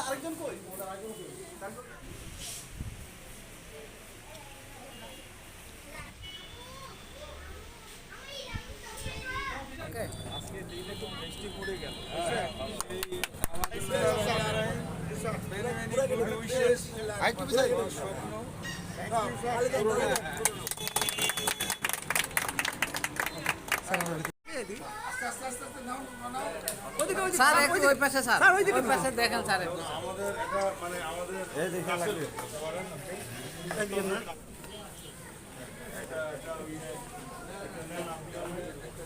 আরেকজন কই? আজকে দিনে খুব বৃষ্টি পড়ে গেল। দেখেন স্যার আমাদের একটা মানে আমাদের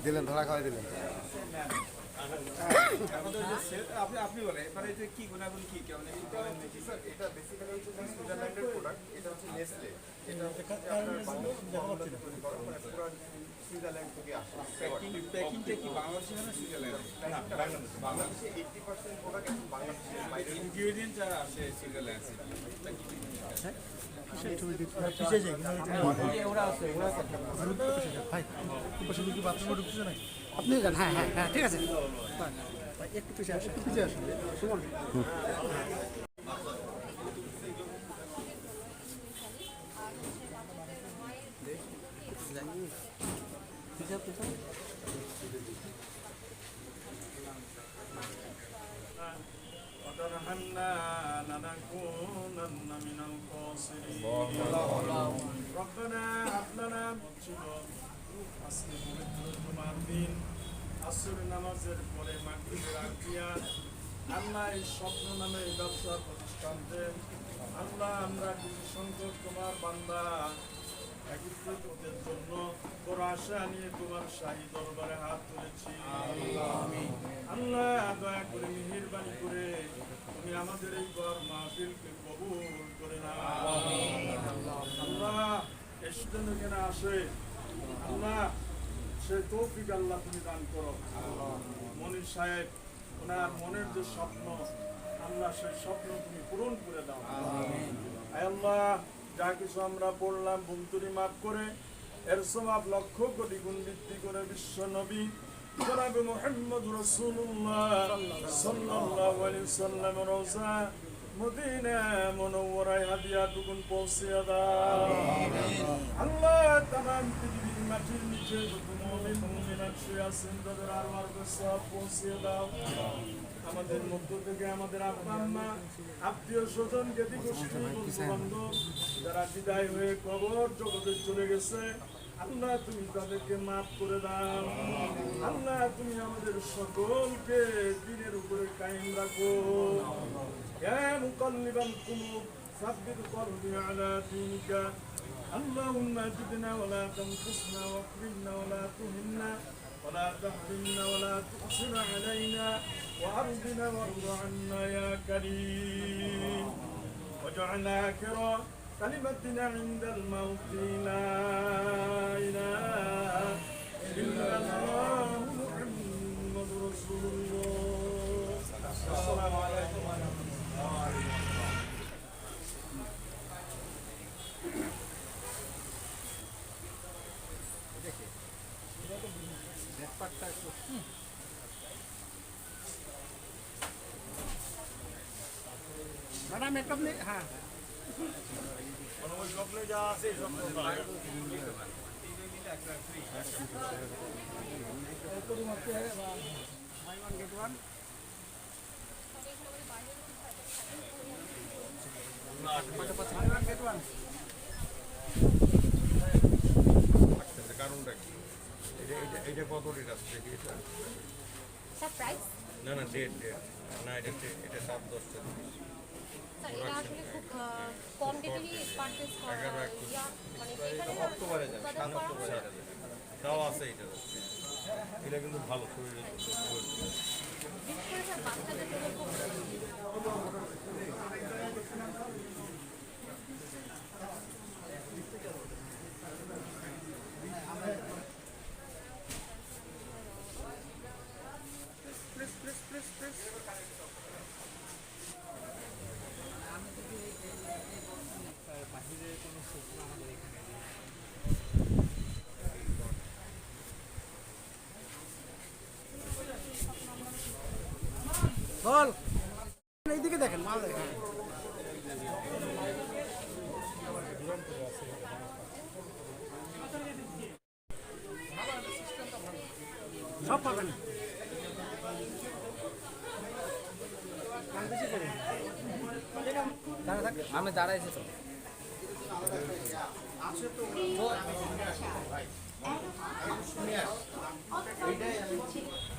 দিলেন ধরা খাওয়াই দিলেন। আপনি বলেন এবারে যে কি গুণাগুণ কি কেমন এটা বেসিক্যালি হচ্ছে সুইজারল্যান্ডের প্রোডাক্ট। এটা হচ্ছে নেসলে। এটা হচ্ছে আপনার বাংলাদেশে তৈরি করা মানে পুরো সুইজারল্যান্ড থেকে আসে। প্যাকিংটা কি বাংলাদেশে না সুইজারল্যান্ডে? না বাংলাদেশে 80% প্রোডাক্ট এখন বাংলাদেশের বাইরে ইনগ্রেডিয়েন্ট যারা আসে সুইজারল্যান্ড থেকে। আপনি যান। হ্যাঁ হ্যাঁ হ্যাঁ ঠিক আছে একটু পিছিয়ে আসুন সুমন। ربنا هب لنا আজকে পবিত্র জুমার দিন আসর নামাজের পরে মাগরিবের আকিয়া আল্লাহ এই স্বপ্ন নামে এই ব্যবসা প্রতিষ্ঠানতে আল্লাহ আমরা কিছু সংখ্যক তোমার বান্দা একত্রিত ওদের জন্য বড় আশা নিয়ে তোমার শাহী দরবারে হাত তুলেছি। আল্লাহ দয়া করে মেহেরবানি করে তুমি আমাদের এই ঘর মাহফিলকে কবুল করে নাও। আল্লাহ এসেছেন এখানে আসে আল্লাহ সে তৌফিক আল্লাহ তুমি দান করো। মনির সাহেব ওনার মনের যে স্বপ্ন আল্লাহ সেই স্বপ্ন তুমি পূরণ করে দাও। আয় আল্লাহ যা কিছু আমরা পড়লাম ভুলতুরি মাফ করে এর সওয়াব লক্ষ কোটি গুণ বৃদ্ধি করে বিশ্ব নবী জনাবে মুহাম্মদ রাসূলুল্লাহ সাল্লাল্লাহু আলাইহি সাল্লাম রওজা মদিনা মুনাওয়ারায় হাদিয়াতুকুন পৌঁছে দাও। আল্লাহ तमाम পৃথিবীর মাটির নিচে যত মুমিন মুমিনাত শুয়ে আছেন তাদের আরওয়াহকে সওয়াব পৌঁছে দাও। আমাদের মধ্য থেকে আমাদের আব্বা আম্মা আত্মীয় স্বজন জ্ঞাতি গোষ্ঠী বন্ধু বান্ধব যারা বিদায় হয়ে কবর জগতে চলে গেছে আল্লাহ তুমি তাদেরকে মাফ করে দাও। আল্লাহ তুমি আমাদের সকলকে দ্বীনের উপরে কায়েম রাখো। ইয়া মুকাল্লিবাল কুলুব সাব্বিত কলবি আলা দীনিকা اللهم اجدنا ولا تنقصنا واكرمنا ولا تهنا ولا تحرمنا ولا تؤثر علينا وارضنا وارض عنا يا كريم واجعل آخر كلمتنا عند الموت لا إله إلا الله محمد رسول الله. السلام عليكم ورحمة الله. ম্যাডাম মেকআপ নেই। হ্যাঁ স্বপ্নে যা আছে কারণটা কি এটা কত রেট আছে এটা সারপ্রাইজ না না ডেট না এটা 7-10 স্যার এটা আসলে খুব কোয়ান্টিটি পারচেজ করা মানে এখানে অক্টোবরে যাবে 7 অক্টোবরে তাও আছে এটা কিন্তু ভালো শরীরের বিশেষ করে স্যার বাচ্চাদের জন্য খুব এইদিকে দেখেন মাল দেখেন সব পাবেন আমি দাঁড়াইছি তো Authorized